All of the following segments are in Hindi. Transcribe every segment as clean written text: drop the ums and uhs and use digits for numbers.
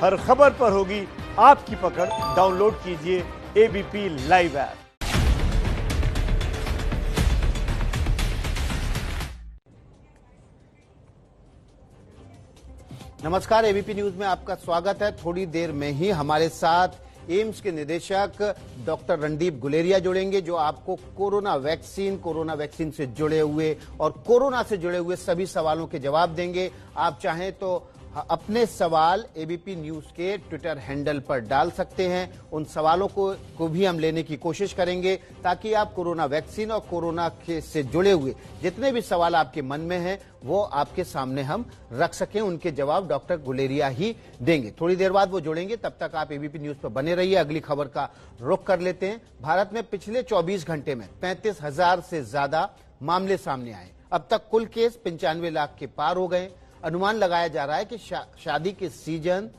हर खबर पर होगी आपकी पकड़। डाउनलोड कीजिए एबीपी लाइव ऐप। नमस्कार, एबीपी न्यूज में आपका स्वागत है। थोड़ी देर में ही हमारे साथ एम्स के निदेशक डॉक्टर रणदीप गुलेरिया जुड़ेंगे, जो आपको कोरोना वैक्सीन से जुड़े हुए और कोरोना से जुड़े हुए सभी सवालों के जवाब देंगे। आप चाहें तो अपने सवाल एबीपी न्यूज के ट्विटर हैंडल पर डाल सकते हैं। उन सवालों को भी हम लेने की कोशिश करेंगे, ताकि आप कोरोना वैक्सीन और कोरोना से जुड़े हुए जितने भी सवाल आपके मन में हैं वो आपके सामने हम रख सकें। उनके जवाब डॉक्टर गुलेरिया ही देंगे। थोड़ी देर बाद वो जुड़ेंगे, तब तक आप एबीपी न्यूज पर बने रहिए। अगली खबर का रुख कर लेते हैं। भारत में पिछले 24 घंटे में 35,000 से ज्यादा मामले सामने आए। अब तक कुल केस 95 लाख के पार हो गए। अनुमान लगाया जा रहा है कि शादी के सीजन,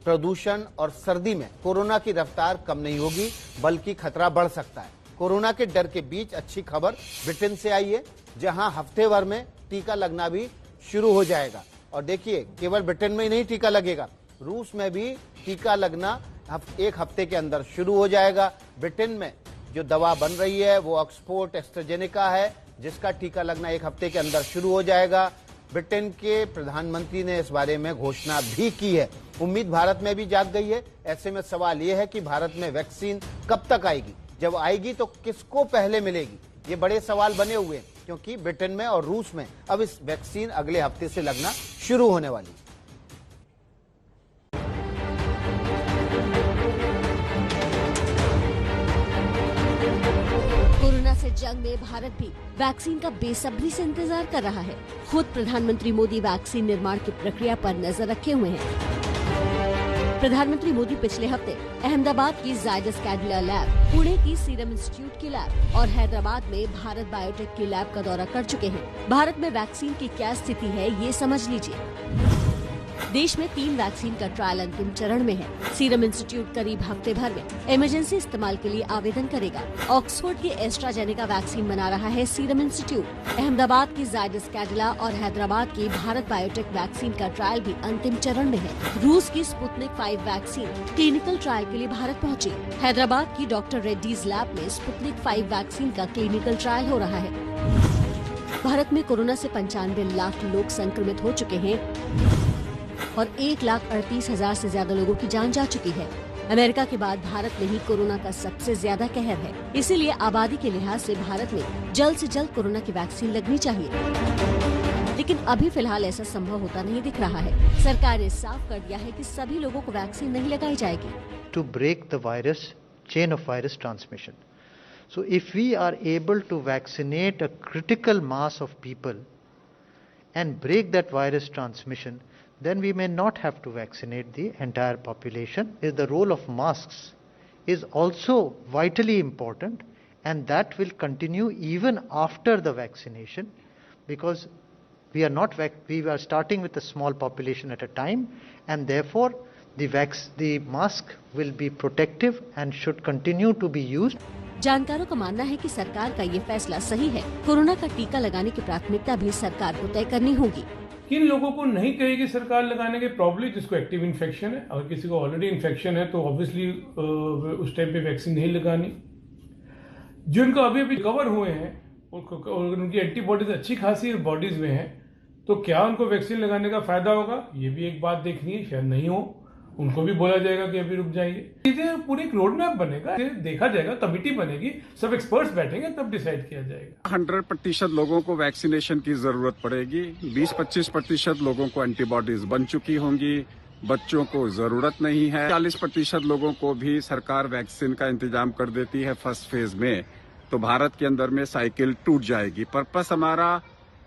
प्रदूषण और सर्दी में कोरोना की रफ्तार कम नहीं होगी, बल्कि खतरा बढ़ सकता है। कोरोना के डर के बीच अच्छी खबर ब्रिटेन से आई है, जहां हफ्ते भर में टीका लगना भी शुरू हो जाएगा। और देखिए, केवल ब्रिटेन में ही नहीं टीका लगेगा, रूस में भी टीका लगना एक हफ्ते के अंदर शुरू हो जाएगा। ब्रिटेन में जो दवा बन रही है वो ऑक्सफोर्ड एस्ट्राजेनेका है, जिसका टीका लगना एक हफ्ते के अंदर शुरू हो जाएगा। ब्रिटेन के प्रधानमंत्री ने इस बारे में घोषणा भी की है। उम्मीद भारत में भी जाग गई है। ऐसे में सवाल यह है कि भारत में वैक्सीन कब तक आएगी, जब आएगी तो किसको पहले मिलेगी, ये बड़े सवाल बने हुए हैं, क्योंकि ब्रिटेन में और रूस में अब इस वैक्सीन अगले हफ्ते से लगना शुरू होने वाली। कोरोना से जंग में भारत भी वैक्सीन का बेसब्री से इंतजार कर रहा है। खुद प्रधानमंत्री मोदी वैक्सीन निर्माण की प्रक्रिया पर नजर रखे हुए हैं। प्रधानमंत्री मोदी पिछले हफ्ते अहमदाबाद की जायडस कैडिला लैब, पुणे की सीरम इंस्टीट्यूट की लैब और हैदराबाद में भारत बायोटेक की लैब का दौरा कर चुके हैं। भारत में वैक्सीन की क्या स्थिति है, ये समझ लीजिए। देश में 3 वैक्सीन का ट्रायल अंतिम चरण में है। सीरम इंस्टीट्यूट करीब हफ्ते भर में इमरजेंसी इस्तेमाल के लिए आवेदन करेगा। ऑक्सफोर्ड की एस्ट्राजेनेका वैक्सीन बना रहा है सीरम इंस्टीट्यूट। अहमदाबाद की जायडस कैडिला और हैदराबाद की भारत बायोटेक वैक्सीन का ट्रायल भी अंतिम चरण में है। रूस की स्पुतनिक 5 वैक्सीन क्लिनिकल ट्रायल के लिए भारत पहुंची। हैदराबाद की डॉक्टर रेड्डीज लैब में स्पुतनिक 5 वैक्सीन का क्लिनिकल ट्रायल हो रहा है। भारत में कोरोना से 95 लाख लोग संक्रमित हो चुके हैं और 1,38,000 से ज्यादा लोगों की जान जा चुकी है। अमेरिका के बाद भारत में ही कोरोना का सबसे ज्यादा कहर है। इसीलिए आबादी के लिहाज से भारत में जल्द से जल्द कोरोना की वैक्सीन लगनी चाहिए, लेकिन अभी फिलहाल ऐसा संभव होता नहीं दिख रहा है। सरकार ने साफ कर दिया है कि सभी लोगों को वैक्सीन नहीं लगाई जाएगी। To break the virus, chain of virus transmission. So if we are able to vaccinate a critical mass of people and break that virus transmission, then we may not have to vaccinate the entire population. The role of masks is also vitally important, and that will continue even after the vaccination, because we are starting with a small population at a time, and therefore the mask will be protective and should continue to be used. जानकारों का मानना है कि सरकार का ये फैसला सही है। कोरोना का टीका लगाने की प्राथमिकता भी सरकार को तय करनी होगी। किन लोगों को नहीं कहेगी सरकार लगाने के? प्रॉब्ली जिसको एक्टिव इन्फेक्शन है। अगर किसी को ऑलरेडी इन्फेक्शन है तो ऑब्वियसली उस टाइम पे वैक्सीन नहीं लगानी। जिनको अभी रिकवर हुए हैं और उनकी एंटीबॉडीज अच्छी खासी बॉडीज में है, तो क्या उनको वैक्सीन लगाने का फायदा होगा? ये भी एक बात देखनी है। शायद नहीं हो, उनको भी बोला जाएगा कि अभी रुक जाइए। चीजें पूरी एक रोड मैप बनेगा, देखा जाएगा, कमिटी बनेगी, सब एक्सपर्ट्स बैठेंगे, तब डिसाइड किया जाएगा। 100% लोगों को वैक्सीनेशन की जरूरत पड़ेगी। 20-25% लोगों को एंटीबॉडीज बन चुकी होंगी, बच्चों को जरूरत नहीं है। 40% लोगों को भी सरकार वैक्सीन का इंतजाम कर देती है फर्स्ट फेज में, तो भारत के अंदर में साइकिल टूट जाएगी। पर्पस हमारा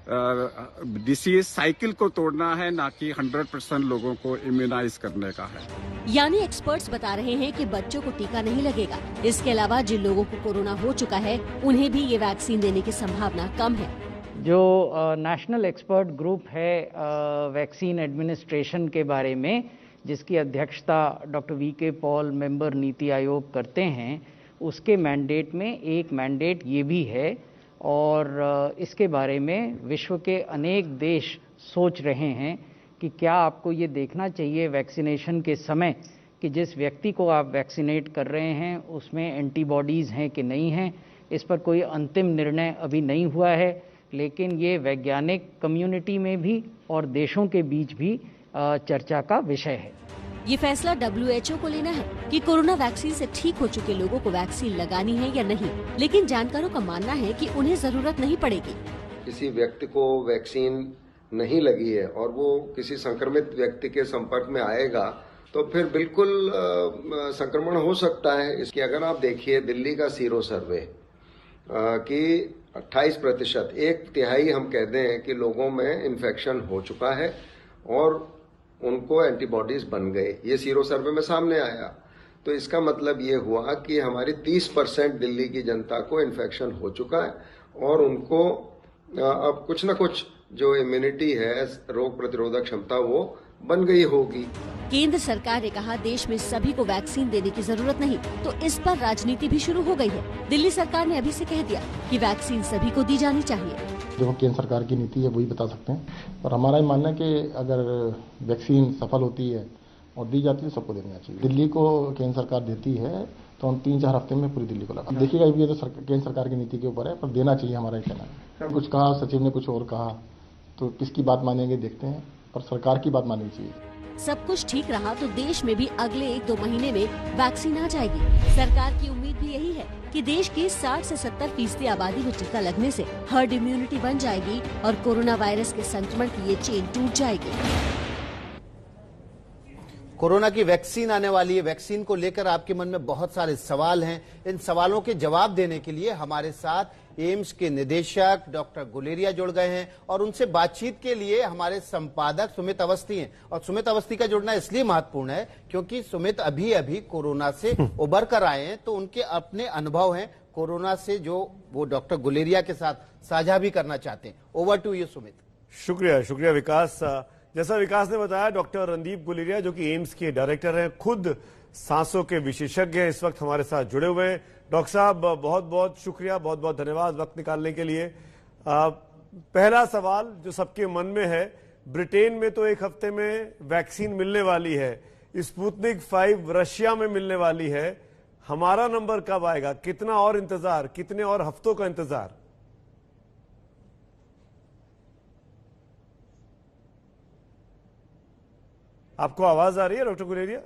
डिसीज साइकिल को तोड़ना है, ना कि 100% लोगों को इम्यूनाइज करने का है। यानी एक्सपर्ट्स बता रहे हैं कि बच्चों को टीका नहीं लगेगा। इसके अलावा जिन लोगों को कोरोना हो चुका है उन्हें भी ये वैक्सीन देने की संभावना कम है। जो नेशनल एक्सपर्ट ग्रुप है वैक्सीन एडमिनिस्ट्रेशन के बारे में, जिसकी अध्यक्षता doctor VK. Paul member NITI Aayog करते हैं, उसके मैंडेट में एक मैंडेट ये भी है और इसके बारे में विश्व के अनेक देश सोच रहे हैं कि कि क्या आपको ये देखना चाहिए वैक्सीनेशन के समय कि जिस व्यक्ति को आप वैक्सीनेट कर रहे हैं उसमें एंटीबॉडीज़ हैं कि नहीं हैं। इस पर कोई अंतिम निर्णय अभी नहीं हुआ है, लेकिन ये वैज्ञानिक कम्युनिटी में भी और देशों के बीच भी चर्चा का विषय है। ये फैसला WHO को लेना है कि कोरोना वैक्सीन से ठीक हो चुके लोगों को वैक्सीन लगानी है या नहीं, लेकिन जानकारों का मानना है कि उन्हें जरूरत नहीं पड़ेगी। किसी व्यक्ति को वैक्सीन नहीं लगी है और वो किसी संक्रमित व्यक्ति के संपर्क में आएगा तो फिर बिल्कुल संक्रमण हो सकता है। इसकी अगर आप देखिए दिल्ली का सीरो सर्वे कि 28%, 1/3 हम कह दें कि लोगों में इन्फेक्शन हो चुका है और उनको एंटीबॉडीज बन गए, ये सीरो सर्वे में सामने आया। तो इसका मतलब ये हुआ कि हमारी 30% दिल्ली की जनता को इन्फेक्शन हो चुका है और उनको अब कुछ न कुछ जो इम्यूनिटी है, रोग प्रतिरोधक क्षमता, वो बन गई होगी। केंद्र सरकार ने कहा देश में सभी को वैक्सीन देने की जरूरत नहीं, तो इस पर राजनीति भी शुरू हो गई है। दिल्ली सरकार ने अभी से कह दिया कि वैक्सीन सभी को दी जानी चाहिए। जो केंद्र सरकार की नीति है वही बता सकते हैं, और हमारा ये मानना है कि अगर वैक्सीन सफल होती है और दी जाती है सबको देना चाहिए। दिल्ली को केंद्र सरकार देती है तो हम 3-4 हफ्ते में पूरी दिल्ली को लगा। देखिएगा ये तो केंद्र सरकार की नीति के ऊपर है, पर देना चाहिए, हमारा कहना है। कुछ कहा सचिव ने, कुछ और कहा, तो किसकी बात मानेंगे देखते हैं, पर सरकार की बात माननी चाहिए। सब कुछ ठीक रहा तो देश में भी अगले 1-2 महीने में वैक्सीन आ जाएगी। सरकार की उम्मीद भी यही है कि देश की 60 से 70% आबादी में टीका लगने से हर्ड इम्यूनिटी बन जाएगी और कोरोना वायरस के संक्रमण की ये चेन टूट जाएगी। कोरोना की वैक्सीन आने वाली है। वैक्सीन को लेकर आपके मन में बहुत सारे सवाल हैं। इन सवालों के जवाब देने के लिए हमारे साथ एम्स के निदेशक डॉक्टर गुलेरिया जुड़ गए हैं और उनसे बातचीत के लिए हमारे संपादक सुमित अवस्थी हैं। और सुमित अवस्थी का जुड़ना इसलिए महत्वपूर्ण है क्योंकि सुमित अभी अभी कोरोना से उबर कर आए हैं, तो उनके अपने अनुभव हैं कोरोना से जो वो डॉक्टर गुलेरिया के साथ साझा भी करना चाहते हैं। Over to you Sumit. शुक्रिया विकास। जैसा विकास ने बताया, डॉक्टर रणदीप गुलेरिया जो कि एम्स के डायरेक्टर हैं, खुद सांसों के विशेषज्ञ हैं, इस वक्त हमारे साथ जुड़े हुए हैं। डॉक्टर साहब बहुत बहुत शुक्रिया, बहुत बहुत धन्यवाद वक्त निकालने के लिए। पहला सवाल जो सबके मन में है, ब्रिटेन में तो 1 हफ्ते में वैक्सीन मिलने वाली है, स्पुतनिक 5 रशिया में मिलने वाली है, हमारा नंबर कब आएगा? कितना और इंतजार, कितने और हफ्तों का इंतजार? आपको आवाज आ रही है डॉक्टर गुलेरिया?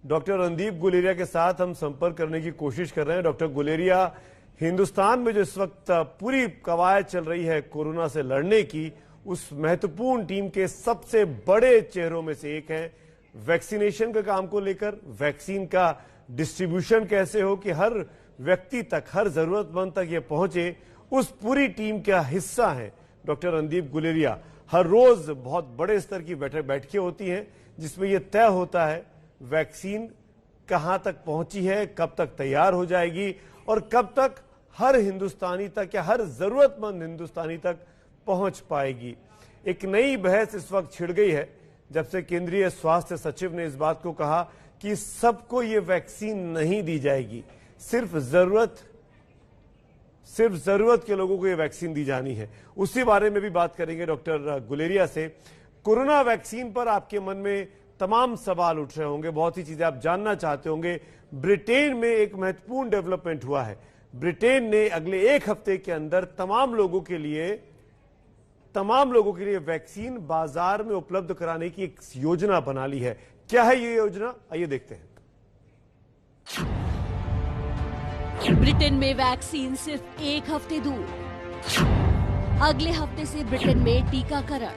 डॉक्टर रणदीप गुलेरिया के साथ हम संपर्क करने की कोशिश कर रहे हैं। डॉक्टर गुलेरिया, हिंदुस्तान में जो इस वक्त पूरी कवायद चल रही है कोरोना से लड़ने की, उस महत्वपूर्ण टीम के सबसे बड़े चेहरों में से एक है। वैक्सीनेशन के काम को लेकर, वैक्सीन का डिस्ट्रीब्यूशन कैसे हो कि हर व्यक्ति तक, हर जरूरतमंद तक ये पहुंचे, उस पूरी टीम का हिस्सा है डॉक्टर रणदीप गुलेरिया। हर रोज बहुत बड़े स्तर की बैठकें होती हैं जिसमें यह तय होता है वैक्सीन कहां तक पहुंची है, कब तक तैयार हो जाएगी और कब तक हर हिंदुस्तानी तक या हर जरूरतमंद हिंदुस्तानी तक पहुंच पाएगी। एक नई बहस इस वक्त छिड़ गई है जब से केंद्रीय स्वास्थ्य सचिव ने इस बात को कहा कि सबको ये वैक्सीन नहीं दी जाएगी, सिर्फ जरूरत के लोगों को ये वैक्सीन दी जानी है। उसी बारे में भी बात करेंगे डॉक्टर गुलेरिया से। कोरोना वैक्सीन पर आपके मन में तमाम सवाल उठ रहे होंगे, बहुत ही चीजें आप जानना चाहते होंगे। ब्रिटेन में एक महत्वपूर्ण डेवलपमेंट हुआ है। ब्रिटेन ने अगले 1 हफ्ते के अंदर तमाम लोगों के लिए वैक्सीन बाजार में उपलब्ध कराने की एक योजना बना ली है। क्या है ये योजना, आइए देखते हैं। ब्रिटेन में वैक्सीन सिर्फ 1 हफ्ते दूर। अगले हफ्ते से ब्रिटेन में टीकाकरण।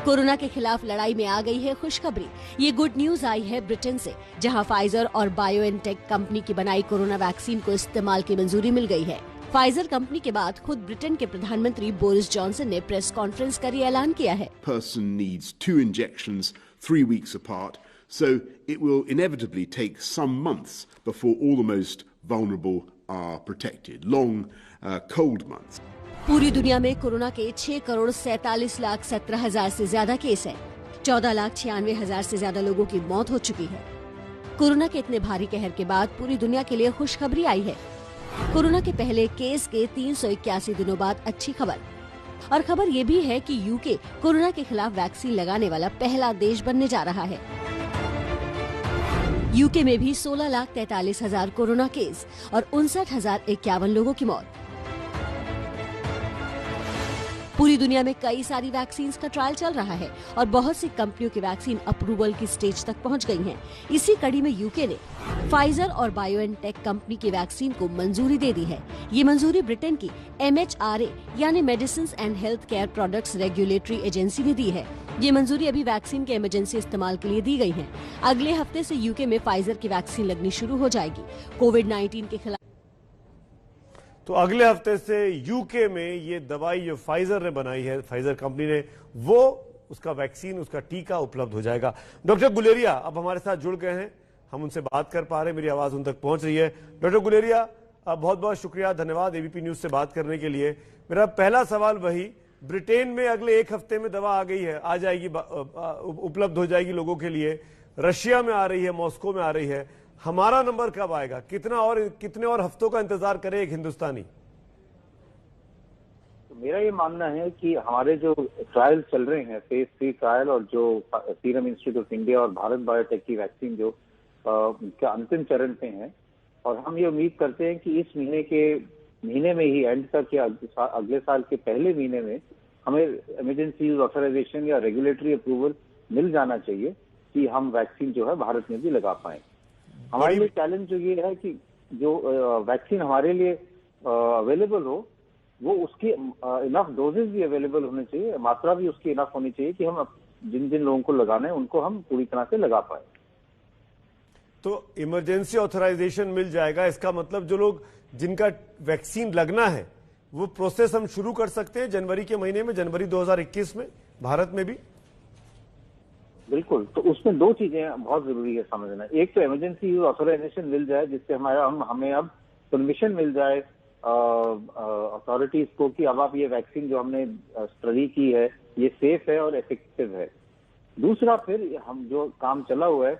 कोरोना के खिलाफ लड़ाई में आ गई है खुशखबरी। ये गुड न्यूज आई है ब्रिटेन से, जहां फाइजर और बायोएनटेक कंपनी की बनाई कोरोना वैक्सीन को इस्तेमाल की मंजूरी मिल गई है। फाइजर कंपनी के बाद खुद ब्रिटेन के प्रधानमंत्री बोरिस जॉनसन ने प्रेस कॉन्फ्रेंस कर ये ऐलान किया है। Person needs 2 injections 3 weeks apart, so it will inevitably take some months before all the most vulnerable are protected. Long, cold months. पूरी दुनिया में कोरोना के 6,47,17,000 से ज्यादा केस हैं। 14,96,000 से ज्यादा लोगों की मौत हो चुकी है। कोरोना के इतने भारी कहर के बाद पूरी दुनिया के लिए खुशखबरी आई है। कोरोना के पहले केस के 381 दिनों बाद अच्छी खबर। और खबर ये भी है कि यूके कोरोना के खिलाफ वैक्सीन लगाने वाला पहला देश बनने जा रहा है। यूके में भी 16,43,000 कोरोना केस और 59,051 लोगों की मौत। पूरी दुनिया में कई सारी वैक्सीन का ट्रायल चल रहा है और बहुत सी कंपनियों की वैक्सीन अप्रूवल की स्टेज तक पहुंच गई हैं। इसी कड़ी में यूके ने फाइजर और बायोएनटेक कंपनी की वैक्सीन को मंजूरी दे दी है। ये मंजूरी ब्रिटेन की MHRA यानी medicine and health care products regulatory agency ने दी है। ये मंजूरी अभी वैक्सीन के इमरजेंसी इस्तेमाल के लिए दी गई है। अगले हफ्ते से यूके में फाइजर की वैक्सीन लगनी शुरू हो जाएगी। कोविड-19 के खिलाफ तो अगले हफ्ते से यूके में ये दवाई जो फाइजर ने बनाई है, फाइजर कंपनी ने, वो उसका वैक्सीन, उसका टीका उपलब्ध हो जाएगा। डॉक्टर गुलेरिया अब हमारे साथ जुड़ गए हैं, हम उनसे बात कर पा रहे हैं, मेरी आवाज उन तक पहुंच रही है। डॉक्टर गुलेरिया, बहुत बहुत शुक्रिया, धन्यवाद एबीपी न्यूज से बात करने के लिए। मेरा पहला सवाल वही, ब्रिटेन में अगले एक हफ्ते में दवा आ गई है, आ जाएगी, उपलब्ध हो जाएगी लोगों के लिए। रशिया में आ रही है, मॉस्को में आ रही है, हमारा नंबर कब आएगा? कितने और हफ्तों का इंतजार करे एक हिंदुस्तानी? तो मेरा ये मानना है कि हमारे जो ट्रायल चल रहे हैं, फेज 3 ट्रायल, और जो सीरम इंस्टीट्यूट ऑफ इंडिया और भारत बायोटेक की वैक्सीन जो उनका अंतिम चरण पे हैं, और हम ये उम्मीद करते हैं कि इस महीने में ही एंड तक या अगले साल के पहले महीने में हमें इमरजेंसी यूज ऑथराइजेशन या रेगुलेटरी अप्रूवल मिल जाना चाहिए कि हम वैक्सीन जो है भारत में भी लगा पाए। हमारे लिए चैलेंज जो ये है कि जो वैक्सीन हमारे लिए अवेलेबल हो, वो उसकी इनफ डोजेज भी अवेलेबल होने चाहिए, मात्रा भी उसकी इनफ होनी चाहिए कि हम जिन जिन लोगों को लगाना है उनको हम पूरी तरह से लगा पाए। तो इमरजेंसी ऑथराइजेशन मिल जाएगा, इसका मतलब जो लोग जिनका वैक्सीन लगना है वो प्रोसेस हम शुरू कर सकते हैं जनवरी के महीने में, जनवरी 2021 में भारत में भी? बिल्कुल। तो उसमें दो चीजें बहुत जरूरी है समझना। एक तो इमरजेंसी यूज ऑथराइजेशन मिल जाए, जिससे हमें अब परमिशन मिल जाए अथॉरिटीज को कि अब आप ये वैक्सीन जो हमने स्टडी की है ये सेफ है और इफेक्टिव है। दूसरा, फिर हम जो काम चला हुआ है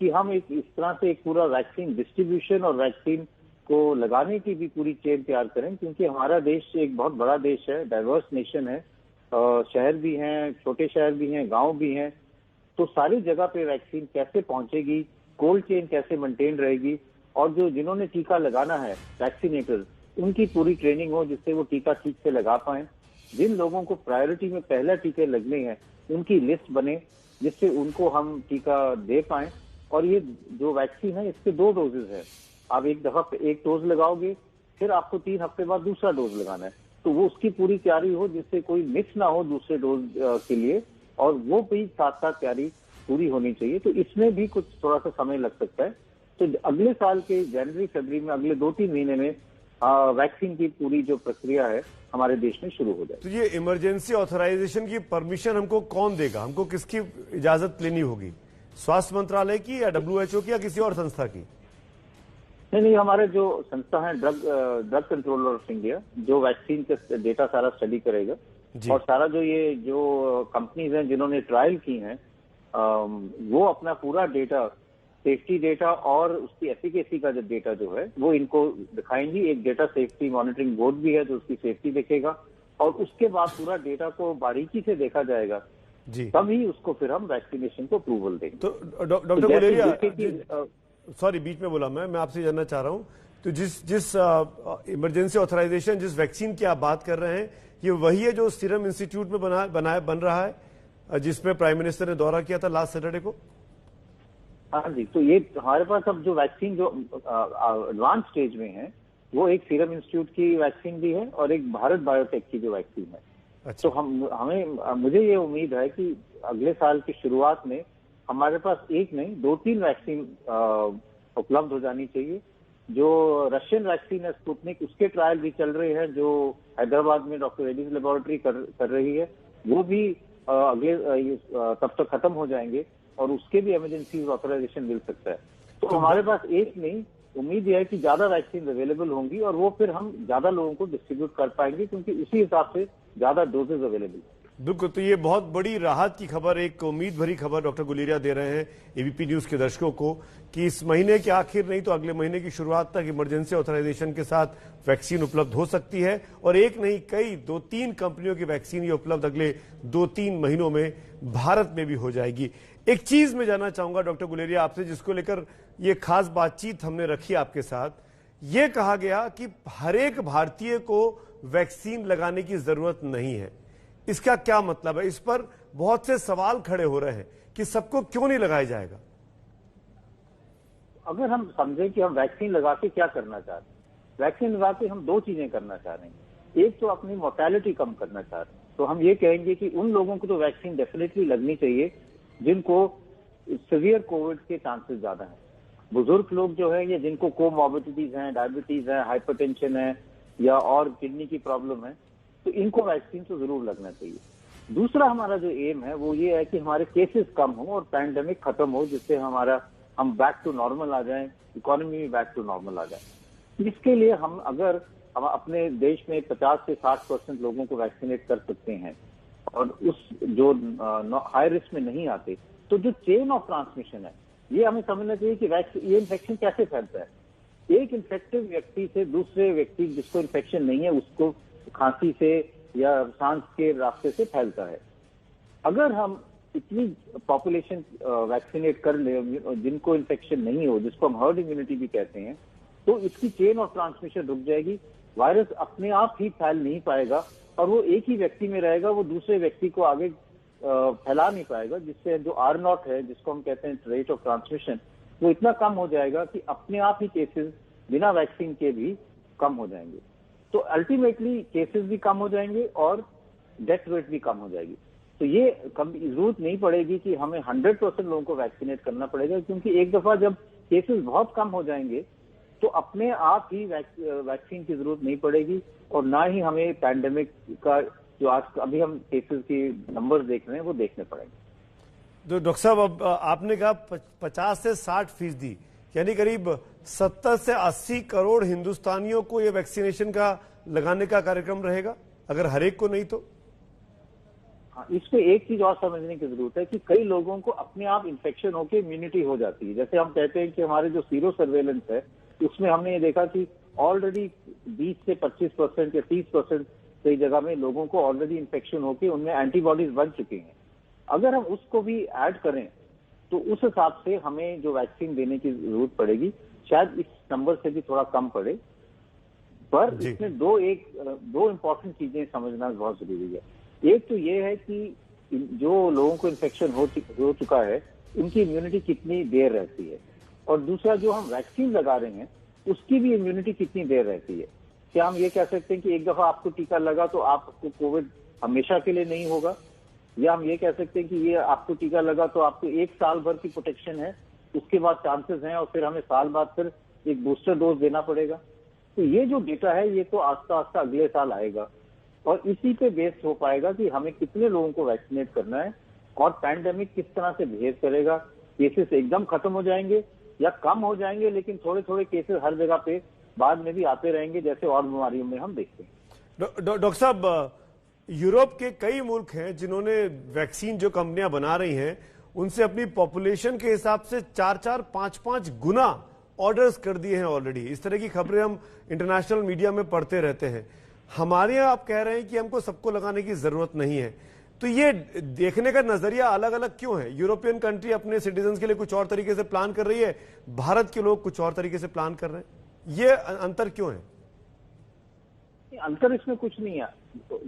कि हम इस तरह से एक पूरा वैक्सीन डिस्ट्रीब्यूशन और वैक्सीन को लगाने की भी पूरी चेन तैयार करें, क्योंकि हमारा देश एक बहुत बड़ा देश है, डाइवर्स नेशन है, शहर भी हैं, छोटे शहर भी हैं, गांव भी हैं। तो सारी जगह पे वैक्सीन कैसे पहुंचेगी, कोल्ड चेन कैसे मेंटेन रहेगी, और जो जिन्होंने टीका लगाना है वैक्सीनेटर्स, उनकी पूरी ट्रेनिंग हो जिससे वो टीका ठीक से लगा पाए। जिन लोगों को प्रायोरिटी में पहला टीके लगने हैं उनकी लिस्ट बने जिससे उनको हम टीका दे पाए। और ये जो वैक्सीन है इसके 2 डोजेज है। आप एक दफा एक डोज लगाओगे, फिर आपको 3 हफ्ते बाद दूसरा डोज लगाना है, तो वो उसकी पूरी तैयारी हो जिससे कोई मिस ना हो दूसरे डोज के लिए, और वो भी साथ साथ तैयारी पूरी होनी चाहिए। तो इसमें भी कुछ थोड़ा सा समय लग सकता है। तो अगले साल के जनवरी फरवरी में, अगले 2-3 महीने में वैक्सीन की पूरी जो प्रक्रिया है हमारे देश में शुरू हो जाए। तो ये इमरजेंसी ऑथराइजेशन की परमिशन हमको कौन देगा? हमको किसकी इजाजत लेनी होगी? स्वास्थ्य मंत्रालय की या WHO की या किसी और संस्था की? नहीं, हमारे जो संस्था है ड्रग कंट्रोलर ऑफ इंडिया, जो वैक्सीन का डेटा सारा स्टडी करेगा, और सारा जो कंपनीज हैं जिन्होंने ट्रायल की हैं, वो अपना पूरा डेटा, सेफ्टी डेटा और उसकी एफिकेसी का जो डेटा जो है वो इनको दिखाएंगी। एक डेटा सेफ्टी मॉनिटरिंग बोर्ड भी है जो उसकी सेफ्टी देखेगा, और उसके बाद पूरा डेटा को बारीकी से देखा जाएगा, तभी उसको फिर हम वैक्सीनेशन को अप्रूवल देंगे। तो डॉक्टर गुलेरिया, सॉरी बीच में बोला मैं आपसे जानना चाह रहा हूं, तो जिस इमरजेंसी ऑथराइजेशन, जिस वैक्सीन की आप बात कर रहे हैं, ये वही है जो सीरम इंस्टीट्यूट में बन रहा है, जिसमें प्राइम मिनिस्टर ने दौरा किया था लास्ट सैटरडे को? हाँ जी, तो ये हमारे पास अब जो वैक्सीन जो एडवांस स्टेज में है वो एक सीरम इंस्टीट्यूट की वैक्सीन भी है और एक भारत बायोटेक की जो वैक्सीन है। अच्छा। तो मुझे ये उम्मीद है कि अगले साल की शुरुआत में हमारे पास एक नहीं 2-3 वैक्सीन उपलब्ध हो जानी चाहिए। जो रशियन वैक्सीन है स्पुतनिक, उसके ट्रायल भी चल रहे हैं जो हैदराबाद में डॉक्टर रेड्डीज लेबोरेटरी कर रही है, वो भी अगले तब तक खत्म हो जाएंगे और उसके भी इमरजेंसी ऑथराइजेशन मिल सकता है। तो हमारे पास एक नहीं, उम्मीद यह है कि ज्यादा वैक्सीन अवेलेबल होंगी और वो फिर हम ज्यादा लोगों को डिस्ट्रीब्यूट कर पाएंगे, क्योंकि उसी हिसाब से ज्यादा डोजेज अवेलेबल। बिल्कुल, तो ये बहुत बड़ी राहत की खबर, एक उम्मीद भरी खबर डॉक्टर गुलेरिया दे रहे हैं एबीपी न्यूज के दर्शकों को कि इस महीने के आखिर नहीं तो अगले महीने की शुरुआत तक इमरजेंसी ऑथराइजेशन के साथ वैक्सीन उपलब्ध हो सकती है। और एक नहीं, कई 2-3 कंपनियों की वैक्सीन ये उपलब्ध अगले 2-3 महीनों में भारत में भी हो जाएगी। एक चीज मैं जानना चाहूंगा डॉक्टर गुलेरिया आपसे, जिसको लेकर ये खास बातचीत हमने रखी आपके साथ। ये कहा गया कि हर एक भारतीय को वैक्सीन लगाने की जरूरत नहीं है, इसका क्या मतलब है? इस पर बहुत से सवाल खड़े हो रहे हैं कि सबको क्यों नहीं लगाया जाएगा। अगर हम समझें कि हम वैक्सीन लगा के क्या करना चाहते हैं, वैक्सीन लगा के हम 2 चीजें करना चाह रहे हैं। एक तो अपनी मोर्टेलिटी कम करना चाह रहे हैं, तो हम ये कहेंगे कि उन लोगों को तो वैक्सीन डेफिनेटली लगनी चाहिए जिनको सीवियर कोविड के चांसेस ज्यादा हैं। बुजुर्ग लोग जो है, या जिनको कोमॉर्बिडिटीज हैं, डायबिटीज है, हाइपरटेंशन है, या और किडनी की प्रॉब्लम है, तो इनको वैक्सीन तो जरूर लगना चाहिए। दूसरा हमारा जो एम है वो ये है कि हमारे केसेस कम हो और पैंडेमिक खत्म हो, जिससे हम बैक टू नॉर्मल आ जाएं, इकोनॉमी में बैक टू नॉर्मल आ जाए। इसके लिए हम अपने देश में 50 से 60% लोगों को वैक्सीनेट कर सकते हैं और उस जो हाई रिस्क में नहीं आते, तो जो चेन ऑफ ट्रांसमिशन है ये हमें समझना चाहिए कि ये इन्फेक्शन कैसे फैलता है। एक इन्फेक्टिव व्यक्ति से दूसरे व्यक्ति जिसको इन्फेक्शन नहीं है उसको खांसी से या सांस के रास्ते से फैलता है। अगर हम इतनी पॉपुलेशन वैक्सीनेट कर ले जिनको इन्फेक्शन नहीं हो, जिसको हम हर्ड इम्यूनिटी भी कहते हैं, तो इसकी चेन ऑफ ट्रांसमिशन रुक जाएगी। वायरस अपने आप ही फैल नहीं पाएगा और वो एक ही व्यक्ति में रहेगा, वो दूसरे व्यक्ति को आगे फैला नहीं पाएगा, जिससे जो R0 है, जिसको हम कहते हैं रेट ऑफ ट्रांसमिशन, वो इतना कम हो जाएगा कि अपने आप ही केसेस बिना वैक्सीन के भी कम हो जाएंगे। तो अल्टीमेटली केसेस भी कम हो जाएंगे और डेथ रेट भी कम हो जाएगी। तो ये जरूरत नहीं पड़ेगी कि हमें 100% लोगों को वैक्सीनेट करना पड़ेगा, क्योंकि एक दफा जब केसेस बहुत कम हो जाएंगे तो अपने आप ही वैक्सीन की जरूरत नहीं पड़ेगी और ना ही हमें पैंडेमिक का जो आज अभी हम केसेस के नंबर देख रहे हैं वो देखने पड़ेंगे। तो डॉक्टर साहब, अब आपने कहा 50 से 60%, यानी करीब 70 से 80 करोड़ हिंदुस्तानियों को ये वैक्सीनेशन का लगाने का कार्यक्रम रहेगा, अगर हर एक को नहीं तो? हाँ, इसमें एक चीज और समझने की जरूरत है कि कई लोगों को अपने आप इन्फेक्शन होकर इम्यूनिटी हो जाती है। जैसे हम कहते हैं कि हमारे जो सीरो सर्वेलेंस है उसमें हमने ये देखा कि ऑलरेडी 20 से 25% या 30% कई जगह में लोगों को ऑलरेडी इन्फेक्शन होकर उनमें एंटीबॉडीज बन चुकी हैं। अगर हम उसको भी ऐड करें तो उस हिसाब से हमें जो वैक्सीन देने की जरूरत पड़ेगी शायद इस नंबर से भी थोड़ा कम पड़े। पर इसमें दो इंपॉर्टेंट चीजें समझना बहुत जरूरी है। एक तो ये है कि जो लोगों को इन्फेक्शन हो चुका है उनकी इम्यूनिटी कितनी देर रहती है, और दूसरा जो हम वैक्सीन लगा रहे हैं उसकी भी इम्यूनिटी कितनी देर रहती है। क्या हम ये कह सकते हैं कि एक दफा आपको टीका लगा तो आपको कोविड हमेशा के लिए नहीं होगा, या हम ये कह सकते हैं कि ये आपको टीका लगा तो आपको 1 साल भर की प्रोटेक्शन है, उसके बाद चांसेस हैं और फिर हमें साल बाद फिर एक बूस्टर डोज देना पड़ेगा। तो ये जो डेटा है ये तो आस्ता आस्ता अगले साल आएगा और इसी पे बेस हो पाएगा कि हमें कितने लोगों को वैक्सीनेट करना है और पैंडेमिक किस तरह से बिहेव करेगा। केसेस एकदम खत्म हो जाएंगे या कम हो जाएंगे, लेकिन थोड़े थोड़े केसेस हर जगह पे बाद में भी आते रहेंगे, जैसे और बीमारियों में हम देखते हैं। डॉक्टर साहब, यूरोप के कई मुल्क हैं जिन्होंने वैक्सीन जो कंपनियां बना रही हैं उनसे अपनी पॉपुलेशन के हिसाब से 4-4, 5-5 गुना ऑर्डर्स कर दिए हैं ऑलरेडी। इस तरह की खबरें हम इंटरनेशनल मीडिया में पढ़ते रहते हैं। हमारे यहाँ आप कह रहे हैं कि हमको सबको लगाने की जरूरत नहीं है, तो ये देखने का नजरिया अलग अलग क्यों है? यूरोपियन कंट्री अपने सिटीजन के लिए कुछ और तरीके से प्लान कर रही है, भारत के लोग कुछ और तरीके से प्लान कर रहे हैं, ये अंतर क्यों है? अंतर इसमें कुछ नहीं है।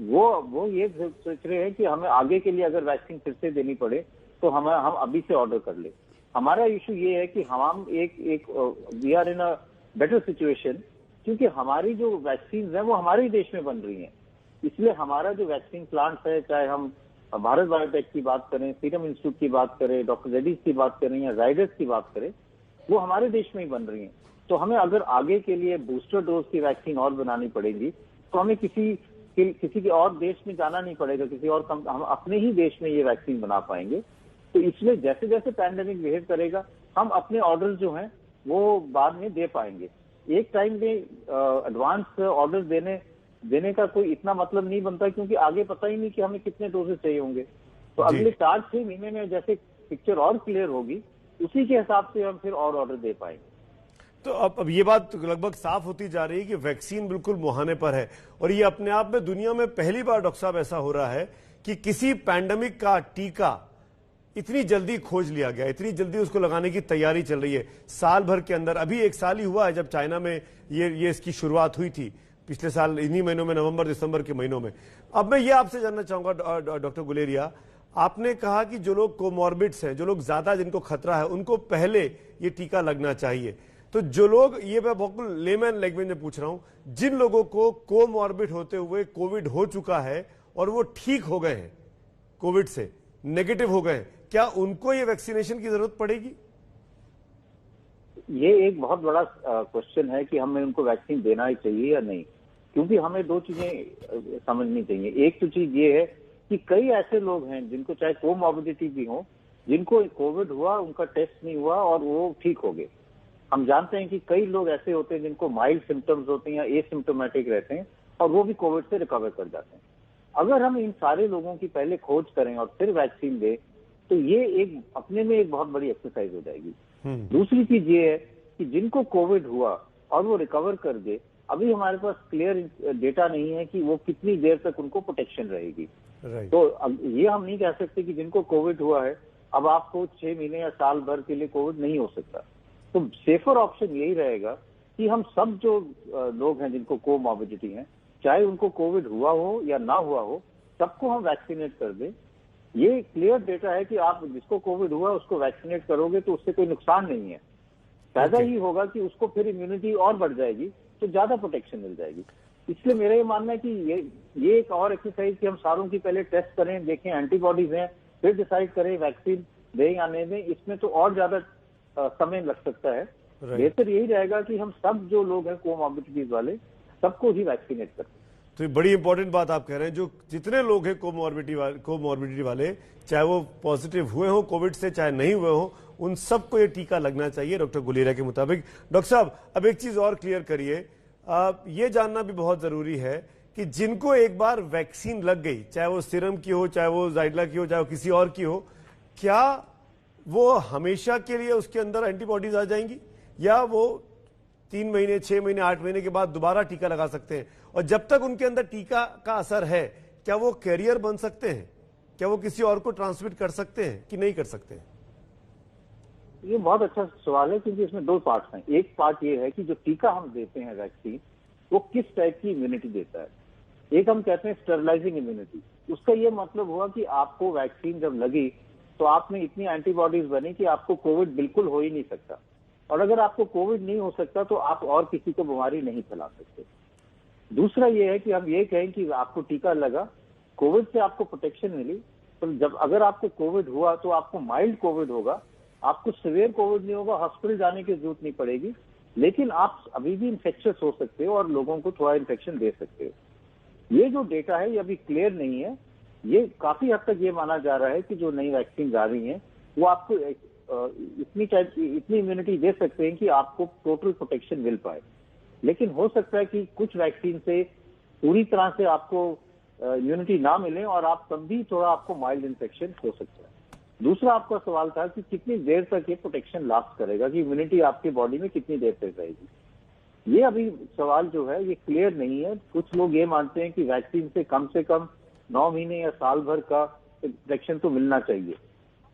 वो ये सोच रहे हैं कि हमें आगे के लिए अगर वैक्सीन फिर से देनी पड़े तो हम अभी से ऑर्डर कर ले। हमारा इशू ये है कि हम we are in a better situation, क्योंकि हमारी जो वैक्सीन है वो हमारे ही देश में बन रही हैं। इसलिए हमारा जो वैक्सीन प्लांट्स है, चाहे हम भारत बायोटेक की बात करें, सीरम इंस्टीट्यूट की बात करें, डॉक्टर रेड्डीज की बात करें या जाइडस की बात करें, वो हमारे देश में ही बन रही हैं। तो हमें अगर आगे के लिए बूस्टर डोज की वैक्सीन और बनानी पड़ेगी तो हमें किसी के और देश में जाना नहीं पड़ेगा, हम अपने ही देश में ये वैक्सीन बना पाएंगे। तो इसलिए जैसे जैसे पैंडेमिक बिहेव करेगा हम अपने ऑर्डर्स जो हैं वो बाद में दे पाएंगे। एक टाइम में एडवांस ऑर्डर देने देने का कोई इतना मतलब नहीं बनता, क्योंकि आगे पता ही नहीं कि हमें कितने डोजेस चाहिए होंगे। तो अगले 4-6 महीने में जैसे पिक्चर और क्लियर होगी, उसी के हिसाब से हम फिर और ऑर्डर दे पाएंगे। तो अब ये बात लगभग साफ होती जा रही है कि वैक्सीन बिल्कुल मुहाने पर है, और ये अपने आप में दुनिया में पहली बार डॉक्टर साहब ऐसा हो रहा है कि किसी पैंडेमिक का टीका इतनी जल्दी खोज लिया गया, इतनी जल्दी उसको लगाने की तैयारी चल रही है। साल भर के अंदर, अभी 1 साल ही हुआ है जब चाइना में ये इसकी शुरुआत हुई थी, पिछले साल इन्हीं महीनों में, नवंबर दिसंबर के महीनों में। अब मैं ये आपसे जानना चाहूंगा डॉक्टर गुलेरिया, आपने कहा कि जो लोग कोमॉर्बिड्स हैं, जो लोग ज्यादा जिनको खतरा है, उनको पहले ये टीका लगना चाहिए। तो जो लोग, ये मैं बिल्कुल लेमैन लैंग्वेज में पूछ रहा हूं, जिन लोगों को कोमॉर्बिड होते हुए कोविड हो चुका है और वो ठीक हो गए हैं, कोविड से नेगेटिव हो गए हैं, क्या उनको ये वैक्सीनेशन की जरूरत पड़ेगी? ये एक बहुत बड़ा क्वेश्चन है कि हमें उनको वैक्सीन देना ही चाहिए या नहीं, क्योंकि हमें 2 चीजें समझनी चाहिए। एक तो चीज ये है कि कई ऐसे लोग हैं जिनको चाहे कोमॉर्बिडिटी भी हो, जिनको कोविड हुआ, उनका टेस्ट नहीं हुआ और वो ठीक हो गए। हम जानते हैं कि कई लोग ऐसे होते हैं जिनको माइल्ड सिम्टम्स होते हैं या एसिम्टोमेटिक रहते हैं और वो भी कोविड से रिकवर कर जाते हैं। अगर हम इन सारे लोगों की पहले खोज करें और फिर वैक्सीन दें, तो ये एक अपने में एक बहुत बड़ी एक्सरसाइज हो जाएगी। दूसरी चीज ये है कि जिनको कोविड हुआ और वो रिकवर कर गए, अभी हमारे पास क्लियर डेटा नहीं है कि वो कितनी देर तक उनको प्रोटेक्शन रहेगी। तो अब ये हम नहीं कह सकते कि जिनको कोविड हुआ है अब आपको 6 महीने या साल भर के लिए कोविड नहीं हो सकता। तो सेफर ऑप्शन यही रहेगा कि हम सब जो लोग हैं जिनको कोमॉर्बिडिटी है, चाहे उनको कोविड हुआ हो या ना हुआ हो, सबको हम वैक्सीनेट कर दें। ये क्लियर डेटा है कि आप जिसको कोविड हुआ उसको वैक्सीनेट करोगे तो उससे कोई नुकसान नहीं है, फायदा ही होगा कि उसको फिर इम्यूनिटी और बढ़ जाएगी, तो ज्यादा प्रोटेक्शन मिल जाएगी। इसलिए मेरा ये मानना है कि ये एक और एक्सरसाइज कि हम सारों की पहले टेस्ट करें, देखें एंटीबॉडीज हैं, फिर डिसाइड करें वैक्सीन दें या नहीं दें। इसमें तो और ज्यादा समय लग सकता है। बेहतर यही रहेगा कि हम सब जो लोग हैं कोमॉर्बिडिटीज वाले, सबको ही वैक्सीनेट करें। तो ये बड़ी इंपॉर्टेंट बात आप कह रहे हैं, जो जितने लोग हैं कोमॉर्बिडिटी वाले, चाहे वो पॉजिटिव हुए हो कोविड से, चाहे नहीं हुए हो, उन सबको ये टीका लगना चाहिए डॉक्टर गुलेरिया के मुताबिक। डॉक्टर साहब, अब एक चीज और क्लियर करिए, ये जानना भी बहुत जरूरी है कि जिनको एक बार वैक्सीन लग गई, चाहे वो सीरम की हो, चाहे वो जाइडला की हो, चाहे वो किसी और की हो, क्या वो हमेशा के लिए उसके अंदर एंटीबॉडीज आ जाएंगी, या वो 3 महीने, 6 महीने, 8 महीने के बाद दोबारा टीका लगा सकते हैं? और जब तक उनके अंदर टीका का असर है, क्या वो कैरियर बन सकते हैं? क्या वो किसी और को ट्रांसमिट कर सकते हैं कि नहीं कर सकते हैं? ये बहुत अच्छा सवाल है, क्योंकि इसमें 2 पार्ट्स हैं। एक पार्ट ये है कि जो टीका हम देते हैं वैक्सीन, वो किस टाइप की इम्यूनिटी देता है। एक हम कहते हैं स्टेरलाइजिंग इम्यूनिटी। उसका ये मतलब हुआ कि आपको वैक्सीन जब लगी तो आप में इतनी एंटीबॉडीज बनी कि आपको कोविड बिल्कुल हो ही नहीं सकता, और अगर आपको कोविड नहीं हो सकता तो आप और किसी को बीमारी नहीं फैला सकते। दूसरा ये है कि हम ये कहें कि आपको टीका लगा, कोविड से आपको प्रोटेक्शन मिली, तो जब अगर आपको कोविड हुआ तो आपको माइल्ड कोविड होगा, आपको सीवियर कोविड नहीं होगा, हॉस्पिटल जाने की जरूरत नहीं पड़ेगी, लेकिन आप अभी भी इन्फेक्शियस हो सकते हो और लोगों को थोड़ा इन्फेक्शन दे सकते हो। ये जो डेटा है ये अभी क्लियर नहीं है। ये काफी हद तक ये माना जा रहा है कि जो नई वैक्सीन आ रही है वो आपको इतनी इम्यूनिटी दे सकते हैं कि आपको टोटल प्रोटेक्शन मिल पाए, लेकिन हो सकता है कि कुछ वैक्सीन से पूरी तरह से आपको इम्यूनिटी ना मिले और आप तब भी थोड़ा आपको माइल्ड इन्फेक्शन हो सकता है। दूसरा आपका सवाल था कि कितनी देर तक ये प्रोटेक्शन लास्ट करेगा, कि इम्यूनिटी आपके बॉडी में कितनी देर तक रहेगी। ये अभी सवाल जो है ये क्लियर नहीं है। कुछ लोग ये मानते हैं कि वैक्सीन से कम 9 महीने या साल भर का प्रोटेक्शन तो मिलना चाहिए,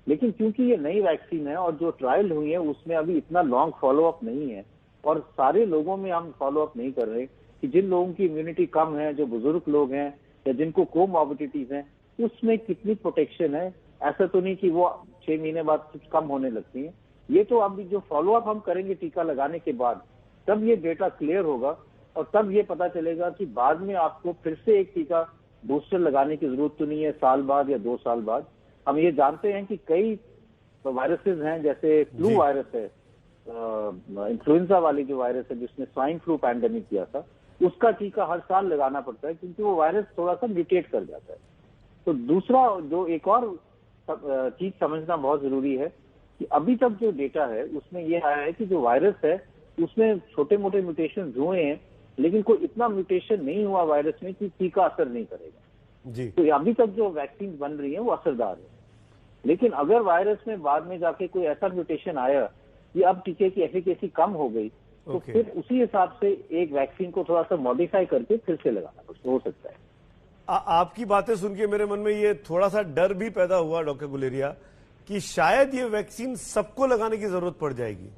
लेकिन क्योंकि ये नई वैक्सीन है और जो ट्रायल हुई है उसमें अभी इतना लॉन्ग फॉलोअप नहीं है, और सारे लोगों में हम फॉलोअप नहीं कर रहे कि जिन लोगों की इम्यूनिटी कम है, जो बुजुर्ग लोग हैं या जिनको कोमॉर्बिडिटीज हैं, उसमें कितनी प्रोटेक्शन है। ऐसा तो नहीं कि वो 6 महीने बाद कुछ कम होने लगती है। ये तो अभी जो फॉलोअप हम करेंगे टीका लगाने के बाद, तब ये डेटा क्लियर होगा और तब ये पता चलेगा कि बाद में आपको फिर से एक टीका बूस्टर लगाने की जरूरत तो नहीं है, साल बाद या 2 साल बाद। हम ये जानते हैं कि कई वायरसेस हैं, जैसे फ्लू वायरस है, इन्फ्लुएंजा वाली जो वायरस है जिसने स्वाइन फ्लू पैंडेमिक किया था, उसका टीका हर साल लगाना पड़ता है क्योंकि वो वायरस थोड़ा सा म्यूटेट कर जाता है। तो दूसरा जो एक और चीज समझना बहुत जरूरी है कि अभी तक जो डेटा है उसमें ये आया है कि जो वायरस है उसमें छोटे मोटे म्यूटेशन हुए हैं, लेकिन कोई इतना म्यूटेशन नहीं हुआ वायरस में कि टीका असर नहीं करेगा। जी। तो अभी तक जो वैक्सीन बन रही है वो असरदार है, लेकिन अगर वायरस में बाद में जाके कोई ऐसा म्यूटेशन आया कि अब टीके की एफिकेसी कम हो गई, तो फिर उसी हिसाब से एक वैक्सीन को थोड़ा सा मॉडिफाई करके फिर से लगाना हो सकता है। आपकी बातें सुन के मेरे मन में ये थोड़ा सा डर भी पैदा हुआ डॉक्टर गुलेरिया कि शायद ये वैक्सीन सबको लगाने की जरूरत पड़ जाएगी।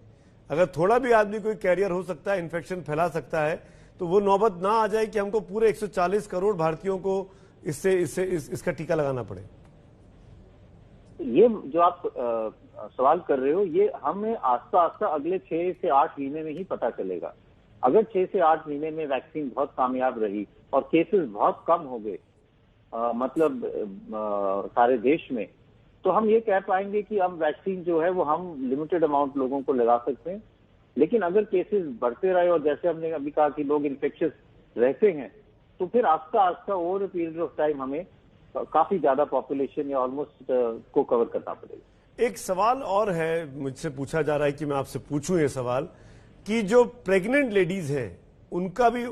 अगर थोड़ा भी आदमी कोई कैरियर हो सकता है, इन्फेक्शन फैला सकता है, तो वो नौबत ना आ जाए कि हमको पूरे 140 करोड़ भारतीयों को इसका टीका लगाना पड़े। ये जो आप सवाल कर रहे हो, ये हमें आस्ता आस्ता अगले 6 से 8 महीने में ही पता चलेगा। अगर 6 से 8 महीने में वैक्सीन बहुत कामयाब रही और केसेस बहुत कम हो गए, मतलब सारे देश में, तो हम ये कह पाएंगे कि अब वैक्सीन जो है वो हम लिमिटेड अमाउंट लोगों को लगा सकते हैं। लेकिन अगर केसेस बढ़ते रहे और जैसे हमने अभी कहा कि लोग इन्फेक्शियस रहते हैं, तो फिर आस्ता आस्ता ओवर पीरियड ऑफ टाइम हमें काफी ज्यादा पॉपुलेशन या ऑलमोस्ट को कवर करना पड़ेगा। एक सवाल और है, मुझसे पूछा जा रहा है कि मैं आपसे पूछूं ये सवाल कि जो प्रेग्नेंट लेडीज हैं उनका भी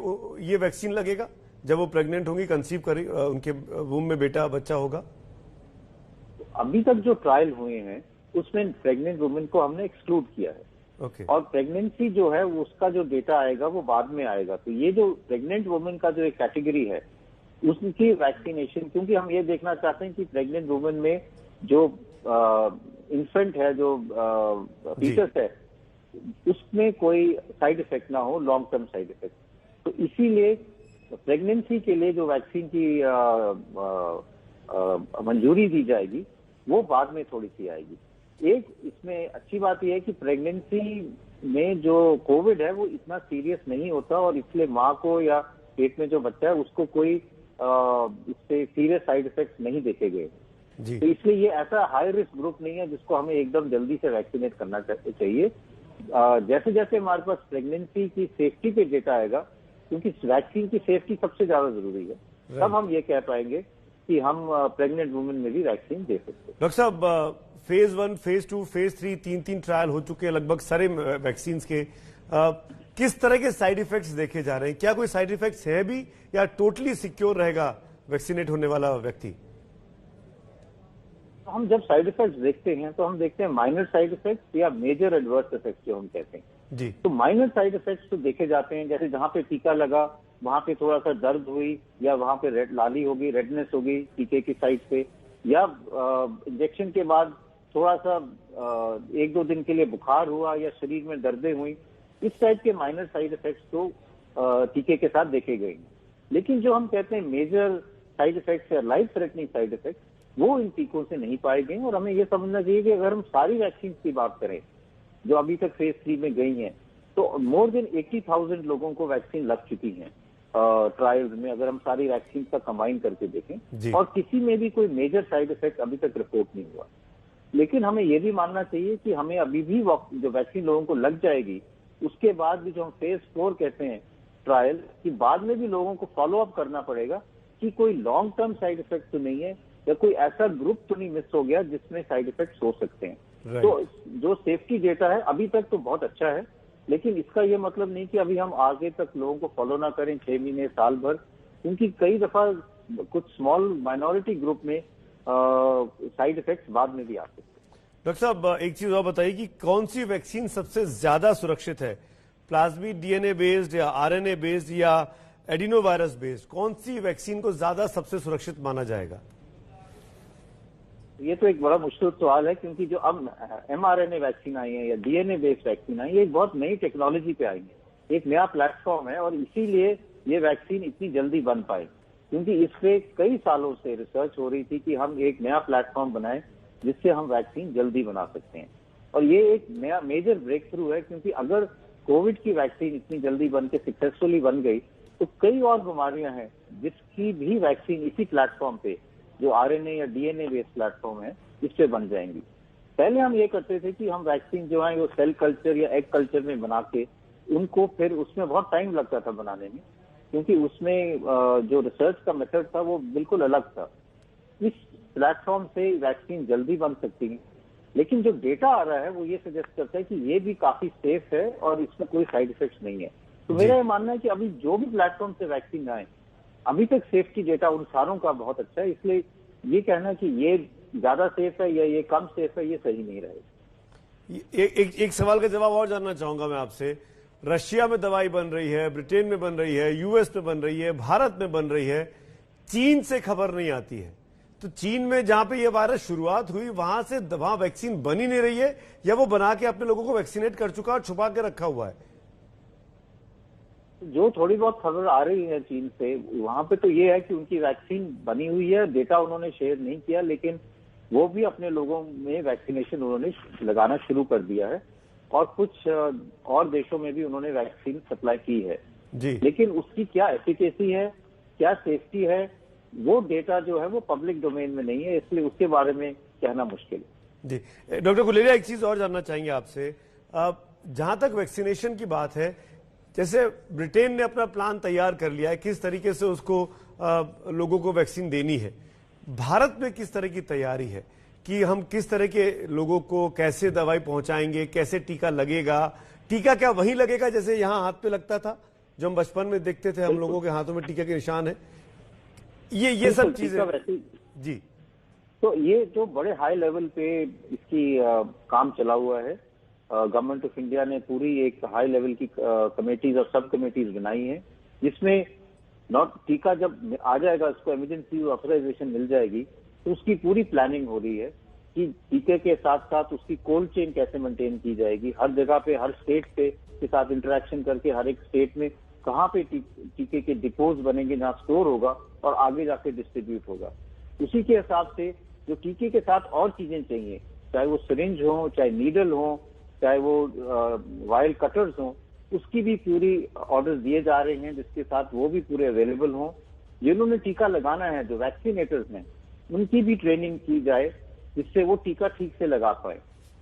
ये वैक्सीन लगेगा जब वो प्रेग्नेंट होंगी, कंसीव करें, उनके वूम में बेटा बच्चा होगा? अभी तक जो ट्रायल हुए हैं उसमें प्रेग्नेंट वुमेन को हमने एक्सक्लूड किया है। और प्रेगनेंसी जो है उसका जो डेटा आएगा वो बाद में आएगा। तो ये जो प्रेग्नेंट वुमेन का जो एक कैटेगरी है उसकी वैक्सीनेशन, क्योंकि हम ये देखना चाहते हैं कि प्रेग्नेंट वुमेन में जो इन्फेंट है, जो फीटस है, उसमें कोई साइड इफेक्ट ना हो, लॉन्ग टर्म साइड इफेक्ट। तो इसीलिए प्रेगनेंसी के लिए जो वैक्सीन की मंजूरी दी जाएगी वो बाद में थोड़ी सी आएगी। एक इसमें अच्छी बात यह है कि प्रेगनेंसी में जो कोविड है वो इतना सीरियस नहीं होता और इसलिए माँ को या पेट में जो बच्चा है उसको कोई इससे सीरियस साइड इफेक्ट्स नहीं देखे गए। तो इसलिए ये ऐसा हाई रिस्क ग्रुप नहीं है जिसको हमें एकदम जल्दी से वैक्सीनेट करना चाहिए। जैसे जैसे हमारे पास प्रेगनेंसी की सेफ्टी पे डेटा आएगा, क्योंकि वैक्सीन की सेफ्टी सबसे ज्यादा जरूरी है, तब हम ये कह पाएंगे कि हम प्रेग्नेंट वुमेन में भी वैक्सीन दे सकते हैं। डॉक्टर साहब, फेज 1, फेज 2, फेज 3 तीन ट्रायल हो चुके हैं लगभग सारे वैक्सीन के। किस तरह के साइड इफेक्ट्स देखे जा रहे हैं? क्या कोई साइड इफेक्ट्स है भी या टोटली सिक्योर रहेगा वैक्सीनेट होने वाला व्यक्ति? हम जब साइड इफेक्ट्स देखते हैं तो हम देखते हैं माइनर साइड इफेक्ट्स या मेजर एडवर्स इफेक्ट्स जो हम कहते हैं जी। तो माइनर साइड इफेक्ट्स तो देखे जाते हैं, जैसे जहां पे टीका लगा वहां पे थोड़ा सा दर्द हुई या वहां पे लाली होगी, रेडनेस होगी टीके की साइड पे, या इंजेक्शन के बाद थोड़ा सा 1-2 दिन के लिए बुखार हुआ या शरीर में दर्दें हुई, इस टाइप के माइनर साइड इफेक्ट्स तो टीके के साथ देखे गए हैं। लेकिन जो हम कहते हैं मेजर साइड इफेक्ट्स या लाइफ थ्रेटनिंग साइड इफेक्ट्स, वो इन टीकों से नहीं पाए गए। और हमें ये समझना चाहिए कि अगर हम सारी वैक्सीन की बात करें जो अभी तक फेज 3 में गई हैं, तो मोर देन 80,000 लोगों को वैक्सीन लग चुकी है ट्रायल्स में, अगर हम सारी वैक्सीन का कंबाइन करके देखें, और किसी में भी कोई मेजर साइड इफेक्ट अभी तक रिपोर्ट नहीं हुआ। लेकिन हमें ये भी मानना चाहिए कि हमें अभी भी जो वैक्सीन लोगों को लग जाएगी, उसके बाद भी जो हम फेज 4 कहते हैं ट्रायल, कि बाद में भी लोगों को फॉलो अप करना पड़ेगा कि कोई लॉन्ग टर्म साइड इफेक्ट तो नहीं है या कोई ऐसा ग्रुप तो नहीं मिस हो गया जिसमें साइड इफेक्ट हो सकते हैं। तो जो सेफ्टी डेटा है अभी तक तो बहुत अच्छा है, लेकिन इसका ये मतलब नहीं कि अभी हम आगे तक लोगों को फॉलो ना करें 6 महीने साल भर, क्योंकि कई दफा कुछ स्मॉल माइनॉरिटी ग्रुप में साइड इफेक्ट्स बाद में भी आ सकते हैं। डॉक्टर साहब, एक चीज और बताइए कि कौन सी वैक्सीन सबसे ज्यादा सुरक्षित है? प्लाज्मिड डीएनए बेस्ड या आरएनए बेस्ड या एडिनोवायरस बेस्ड, कौन सी वैक्सीन को ज्यादा सबसे सुरक्षित माना जाएगा? ये तो एक बड़ा मुश्किल सवाल है, क्योंकि जो अब mRNA वैक्सीन आई है या डीएनए बेस्ड वैक्सीन आई है, ये बहुत नई टेक्नोलॉजी पे आई है, एक नया प्लेटफॉर्म है, और इसीलिए ये वैक्सीन इतनी जल्दी बन पाई, क्योंकि इस पे कई सालों से रिसर्च हो रही थी कि हम एक नया प्लेटफॉर्म बनाएं जिससे हम वैक्सीन जल्दी बना सकते हैं। और ये एक नया मेजर ब्रेक थ्रू है, क्योंकि अगर कोविड की वैक्सीन इतनी जल्दी बन के सक्सेसफुली बन गई, तो कई और बीमारियां हैं जिसकी भी वैक्सीन इसी प्लेटफॉर्म पे, जो आरएनए या डीएनए बेस्ड प्लेटफॉर्म है, इस पे बन जाएंगी। पहले हम ये करते थे कि हम वैक्सीन जो है वो सेल कल्चर या एग कल्चर में बना के उनको, फिर उसमें बहुत टाइम लगता था बनाने में, क्योंकि उसमें जो रिसर्च का मेथड था वो बिल्कुल अलग था। इस प्लेटफॉर्म से वैक्सीन जल्दी बन सकती है, लेकिन जो डेटा आ रहा है वो ये सजेस्ट करता है कि ये भी काफी सेफ है और इसमें कोई साइड इफेक्ट्स नहीं है। तो मेरा ये मानना है कि अभी जो भी प्लेटफॉर्म से वैक्सीन आए, अभी तक सेफ्टी डेटा उन सारों का बहुत अच्छा है, इसलिए ये कहना कि ये ज्यादा सेफ है या ये कम सेफ है, ये सही नहीं रहेगा। एक सवाल का जवाब और जानना चाहूंगा मैं आपसे। रशिया में दवाई बन रही है, ब्रिटेन में बन रही है, यूएस में बन रही है, भारत में बन रही है, चीन से खबर नहीं आती है। तो चीन में जहां पे ये वायरस शुरुआत हुई वहां वैक्सीन बन ही नहीं रही है, या वो बना के अपने लोगों को वैक्सीनेट कर चुका और छुपा के रखा हुआ है? जो थोड़ी बहुत खबर आ रही है चीन से, वहां पे तो ये है कि उनकी वैक्सीन बनी हुई है, डेटा उन्होंने शेयर नहीं किया, लेकिन वो भी अपने लोगों में वैक्सीनेशन उन्होंने लगाना शुरू कर दिया है, और कुछ और देशों में भी उन्होंने वैक्सीन सप्लाई की है जी। लेकिन उसकी क्या एफिकेसी है, क्या सेफ्टी है, वो डेटा जो है वो पब्लिक डोमेन में नहीं है, इसलिए उसके बारे में कहना मुश्किल है। जी डॉक्टर गुलेरिया, एक चीज और जानना चाहेंगे आपसे। जहां तक वैक्सीनेशन की बात है, जैसे ब्रिटेन ने अपना प्लान तैयार कर लिया है किस तरीके से उसको लोगों को वैक्सीन देनी है, भारत में किस तरह की तैयारी है कि हम किस तरह के लोगों को कैसे दवाई पहुंचाएंगे, कैसे टीका लगेगा? टीका क्या वहीं लगेगा जैसे यहां हाथ पे लगता था, जो हम बचपन में देखते थे, हम लोगों के हाथों में टीका के निशान है? ये सब चीजें जी। तो ये जो बड़े हाई लेवल पे इसकी काम चला हुआ है, गवर्नमेंट ऑफ इंडिया ने पूरी एक हाई लेवल की कमेटीज और सब कमेटीज बनाई हैं, जिसमें टीका जब आ जाएगा, उसको इमरजेंसी ऑथराइजेशन मिल जाएगी, तो उसकी पूरी प्लानिंग हो रही है कि टीके के साथ साथ उसकी कोल्ड चेन कैसे मेंटेन की जाएगी, हर जगह पे, हर स्टेट पे के साथ इंटरेक्शन करके हर एक स्टेट में कहाँ पे टीके के डिपोज बनेंगे जहाँ स्टोर होगा और आगे जाके डिस्ट्रीब्यूट होगा। उसी के हिसाब से जो टीके के साथ और चीजें चाहिए, चाहे वो सिरिंज हो, चाहे नीडल हो, चाहे वो वायल कटर्स हो, उसकी भी पूरी ऑर्डर्स दिए जा रहे हैं, जिसके साथ वो भी पूरे अवेलेबल हों। जिन्होंने टीका लगाना है, जो वैक्सीनेटर्स हैं, उनकी भी ट्रेनिंग की जाए, जिससे वो टीका ठीक से लगा पाए,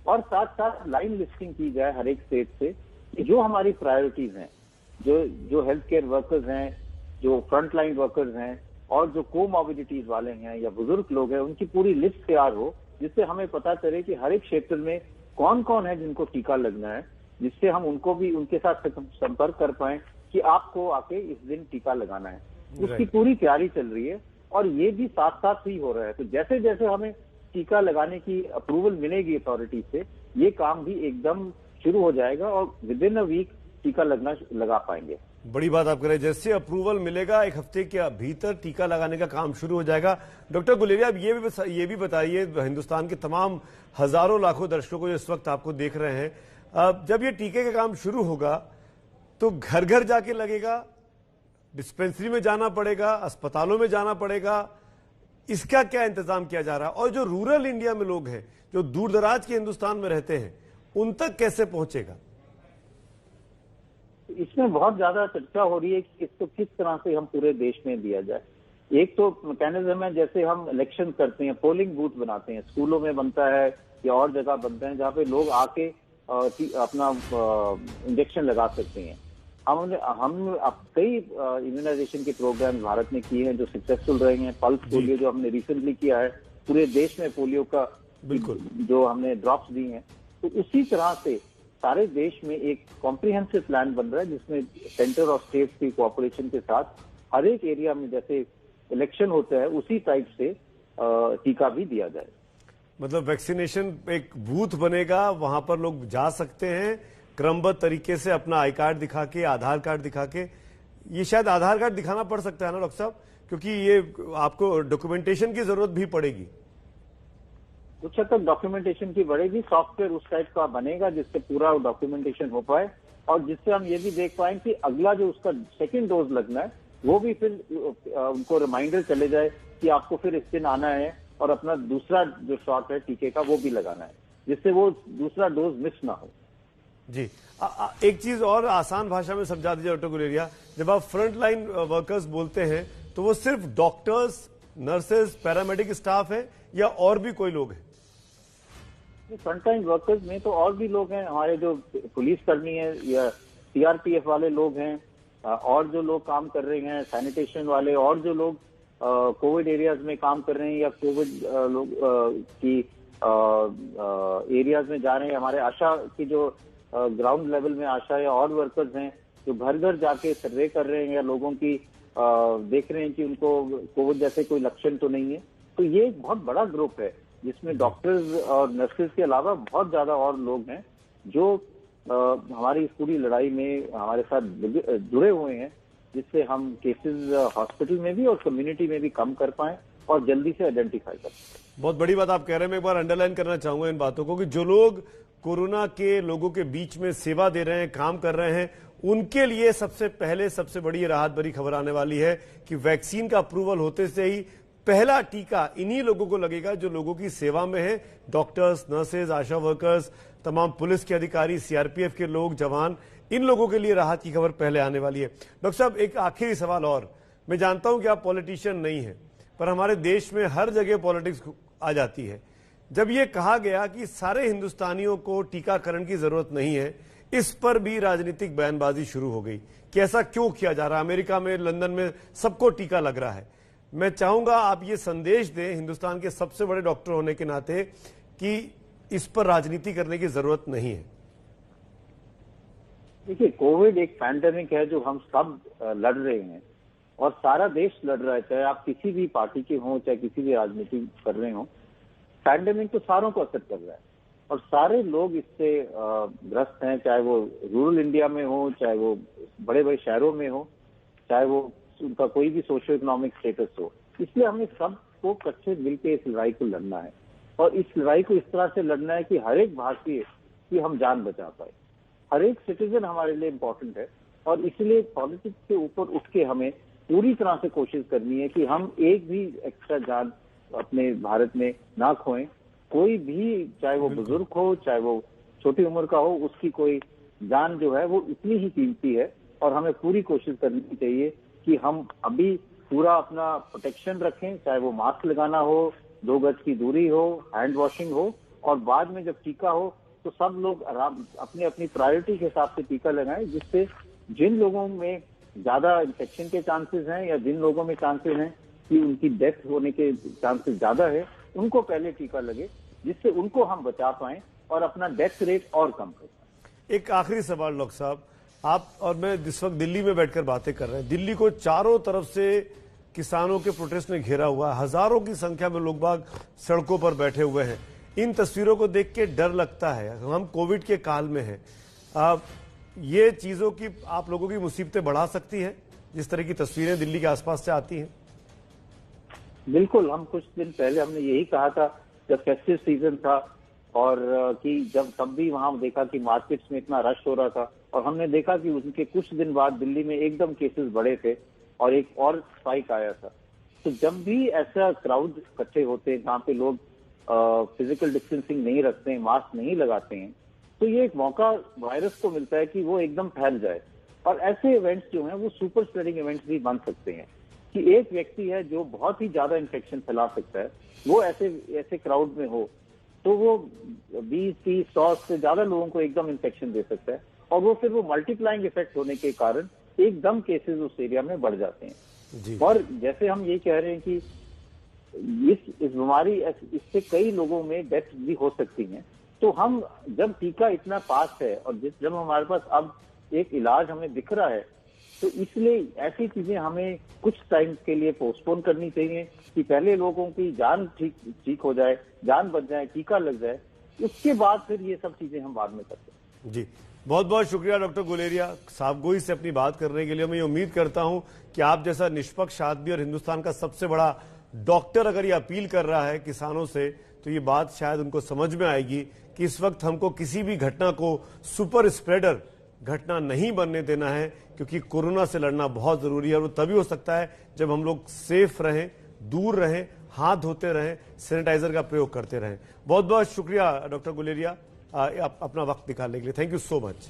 और साथ साथ लाइन लिस्टिंग की जाए हर एक स्टेट से कि जो हमारी प्रायोरिटीज हैं, जो हेल्थ केयर वर्कर्स हैं, जो फ्रंट लाइन वर्कर्स हैं, और जो कोमॉर्बिडिटीज वाले हैं या बुजुर्ग लोग हैं, उनकी पूरी लिस्ट तैयार हो, जिससे हमें पता चले कि हर एक क्षेत्र में कौन कौन है जिनको टीका लगना है, जिससे हम उनको भी उनके साथ संपर्क कर पाए कि आपको आके इस दिन टीका लगाना है। उसकी पूरी तैयारी चल रही है, और ये भी साथ साथ ही हो रहा है। तो जैसे जैसे हमें टीका लगाने की अप्रूवल मिलेगी अथॉरिटी से, ये काम भी एकदम शुरू हो जाएगा और विद इन अ वीक टीका लगा पाएंगे। बड़ी बात आप कह रहे हैं, जैसे अप्रूवल मिलेगा एक हफ्ते के भीतर टीका लगाने का काम शुरू हो जाएगा। डॉक्टर गुलेरिया, ये भी बताइए, हिंदुस्तान के तमाम हजारों लाखों दर्शकों को इस वक्त आपको देख रहे हैं, जब ये टीके का काम शुरू होगा तो घर घर जाके लगेगा, डिस्पेंसरी में जाना पड़ेगा, अस्पतालों में जाना पड़ेगा, इसका क्या इंतजाम किया जा रहा है? और जो रूरल इंडिया में लोग हैं, जो दूर दराज के हिंदुस्तान में रहते हैं, उन तक कैसे पहुंचेगा? इसमें बहुत ज्यादा चर्चा हो रही है कि इसको किस तरह से हम पूरे देश में दिया जाए। एक तो मैकेनिज्म है, जैसे हम इलेक्शन करते हैं, पोलिंग बूथ बनाते हैं, स्कूलों में बनता है या और जगह बनता है, जहाँ पे लोग आके अपना इंजेक्शन लगा सकते हैं। हम कई इम्यूनाइजेशन के प्रोग्राम भारत में किए हैं जो सक्सेसफुल रहे हैं। पल्स पोलियो जो हमने रिसेंटली किया है, पूरे देश में पोलियो का बिल्कुल जो हमने ड्रॉप्स दी हैं, तो उसी तरह से सारे देश में एक कॉम्प्रिहेंसिव प्लान बन रहा है, जिसमें सेंटर और स्टेट की कोऑपरेशन के साथ हर एक एरिया में जैसे इलेक्शन होता है उसी टाइप से टीका भी दिया जाए। मतलब वैक्सीनेशन एक बूथ बनेगा, वहां पर लोग जा सकते हैं क्रमबद्ध तरीके से अपना आई कार्ड दिखा के, आधार कार्ड दिखा के। ये शायद आधार कार्ड दिखाना पड़ सकता है ना डॉक्टर साहब, क्योंकि ये आपको डॉक्यूमेंटेशन की जरूरत भी पड़ेगी। कुछ हद तक डॉक्यूमेंटेशन की बढ़ेगी, सॉफ्टवेयर उस टाइप का बनेगा जिससे पूरा डॉक्यूमेंटेशन हो पाए, और जिससे हम ये भी देख पाए कि अगला जो उसका सेकेंड डोज लगना है वो भी फिर उनको रिमाइंडर चले जाए कि आपको फिर इस दिन आना है और अपना दूसरा जो शॉट है टीके का वो भी लगाना है, जिससे वो दूसरा डोज मिस ना हो। जी एक चीज और आसान भाषा में समझा दीजिए डॉक्टर गुलेरिया, जब आप फ्रंट लाइन वर्कर्स बोलते हैं तो वो सिर्फ डॉक्टर्स, नर्सेज, पैरामेडिक स्टाफ है या और भी कोई लोग हैं? फ्रंट लाइन वर्कर्स में तो और भी लोग हैं, हमारे जो पुलिस कर्मी है या सीआरपीएफ वाले लोग हैं, और जो लोग काम कर रहे हैं सैनिटेशन वाले, और जो लोग कोविड एरियाज में काम कर रहे हैं या कोविड लोग की एरियाज में जा रहे हैं, हमारे आशा की जो ग्राउंड लेवल में आशा या और वर्कर्स हैं, जो घर घर जाके सर्वे कर रहे हैं या लोगों की देख रहे हैं कि उनको कोविड जैसे कोई लक्षण तो नहीं है। तो ये एक बहुत बड़ा ग्रुप है जिसमें डॉक्टर्स और नर्सेज के अलावा बहुत ज्यादा और लोग हैं जो हमारी इस पूरी लड़ाई में हमारे साथ जुड़े हुए हैं, जिससे हम केसेस हॉस्पिटल में भी और कम्युनिटी में भी कम कर पाएं और जल्दी से आइडेंटिफाई कर पाएं। बहुत बड़ी बात आप कह रहे हैं। मैं एक बार अंडरलाइन करना चाहूंगा इन बातों को कि जो लोग कोरोना के लोगों के बीच में सेवा दे रहे हैं, काम कर रहे हैं, उनके लिए सबसे पहले सबसे बड़ी राहत भरी खबर आने वाली है कि वैक्सीन का अप्रूवल होते से ही पहला टीका इन्हीं लोगों को लगेगा जो लोगों की सेवा में है। डॉक्टर्स, नर्सेज, आशा वर्कर्स, तमाम पुलिस के अधिकारी, सीआरपीएफ के लोग, जवान, इन लोगों के लिए राहत की खबर पहले आने वाली है। डॉक्टर साहब, एक आखिरी सवाल और। मैं जानता हूं कि आप पॉलिटिशियन नहीं है, पर हमारे देश में हर जगह पॉलिटिक्स आ जाती है। जब यह कहा गया कि सारे हिंदुस्तानियों को टीकाकरण की जरूरत नहीं है, इस पर भी राजनीतिक बयानबाजी शुरू हो गई कि ऐसा क्यों किया जा रहा है। अमेरिका में, लंदन में सबको टीका लग रहा है। मैं चाहूंगा आप ये संदेश दें हिंदुस्तान के सबसे बड़े डॉक्टर होने के नाते कि इस पर राजनीति करने की जरूरत नहीं है। देखिए, कोविड एक पैंडेमिक है जो हम सब लड़ रहे हैं और सारा देश लड़ रहा है, चाहे आप किसी भी पार्टी के हों, चाहे किसी भी राजनीति कर रहे हों। पैंडेमिक तो सारों को असर कर रहा है और सारे लोग इससे ग्रस्त हैं, चाहे वो रूरल इंडिया में हो, चाहे वो बड़े बड़े शहरों में हो, चाहे वो उनका कोई भी सोशो इकोनॉमिक स्टेटस हो। इसलिए हमें सबको इकट्ठे मिलकर इस लड़ाई को लड़ना है और इस लड़ाई को इस तरह से लड़ना है कि हर एक भारतीय की हम जान बचा पाए। हर एक सिटीजन हमारे लिए इम्पोर्टेंट है और इसलिए पॉलिटिक्स के ऊपर उठ के हमें पूरी तरह से कोशिश करनी है कि हम एक भी एक्स्ट्रा जान अपने भारत में ना खोएं। कोई भी, चाहे वो बुजुर्ग हो, चाहे वो छोटी उम्र का हो, उसकी कोई जान जो है वो इतनी ही कीमती है और हमें पूरी कोशिश करनी चाहिए कि हम अभी पूरा अपना प्रोटेक्शन रखें, चाहे वो मास्क लगाना हो, 2 गज की दूरी हो, हैंड वॉशिंग हो, और बाद में जब टीका हो तो सब लोग अपनी अपनी प्रायोरिटी के हिसाब से टीका लगाएं, जिससे जिन लोगों में ज्यादा इन्फेक्शन के चांसेस हैं या जिन लोगों में चांसेस हैं कि उनकी डेथ होने के चांसेस ज्यादा है, उनको पहले टीका लगे, जिससे उनको हम बचा पाएं और अपना डेथ रेट और कम कर पाएं। एक आखिरी सवाल डॉक्टर साहब, आप और मैं जिस वक्त दिल्ली में बैठकर बातें कर रहे हैं, दिल्ली को चारों तरफ से किसानों के प्रोटेस्ट ने घेरा हुआ है, हजारों की संख्या में लोग बाग सड़कों पर बैठे हुए हैं। इन तस्वीरों को देख के डर लगता है, हम कोविड के काल में हैं। ये चीजों की आप लोगों की मुसीबतें बढ़ा सकती है जिस तरह की तस्वीरें दिल्ली के आसपास से आती हैं? बिल्कुल, हम कुछ दिन पहले हमने यही कहा था जब फेस्टिव सीजन था और कि जब तब भी वहां देखा कि मार्केट्स में इतना रश हो रहा था और हमने देखा कि उनके कुछ दिन बाद दिल्ली में एकदम केसेस बढ़े थे और एक और स्पाइक आया था। तो जब भी ऐसा क्राउड इकट्ठे होते हैं जहाँ पे लोग फिजिकल डिस्टेंसिंग नहीं रखते हैं, मास्क नहीं लगाते हैं, तो ये एक मौका वायरस को मिलता है कि वो एकदम फैल जाए। और ऐसे इवेंट्स जो हैं वो सुपर स्प्रेडिंग इवेंट्स भी बन सकते हैं कि एक व्यक्ति है जो बहुत ही ज्यादा इन्फेक्शन फैला सकता है, वो ऐसे क्राउड में हो तो वो 20, 30, 100 से ज्यादा लोगों को एकदम इन्फेक्शन दे सकता है और वो फिर वो मल्टीप्लाइंग इफेक्ट होने के कारण एकदम केसेस उस एरिया में बढ़ जाते हैं। और जैसे हम ये कह रहे हैं कि इस बीमारी, इससे कई लोगों में डेथ भी हो सकती है, तो हम जब टीका इतना पास है और जब हमारे पास अब एक इलाज हमें दिख रहा है, तो इसलिए ऐसी चीजें हमें कुछ टाइम के लिए पोस्टपोन करनी चाहिए कि पहले लोगों की जान ठीक हो जाए, जान बच जाए, टीका लग जाए, उसके बाद फिर ये सब चीजें हम बाद में करते हैं। जी, बहुत बहुत शुक्रिया डॉक्टर गुलेरिया, साफगोई से अपनी बात करने के लिए। मैं ये उम्मीद करता हूं कि आप जैसा निष्पक्ष आदमी और हिंदुस्तान का सबसे बड़ा डॉक्टर अगर ये अपील कर रहा है किसानों से, तो ये बात शायद उनको समझ में आएगी कि इस वक्त हमको किसी भी घटना को सुपर स्प्रेडर घटना नहीं बनने देना है, क्योंकि कोरोना से लड़ना बहुत जरूरी है। और वो तभी हो सकता है जब हम लोग सेफ रहें, दूर रहें, हाथ धोते रहें, सैनिटाइजर का प्रयोग करते रहें। बहुत बहुत शुक्रिया डॉक्टर गुलेरिया अपना वक्त निकालने के लिए। Thank you so much.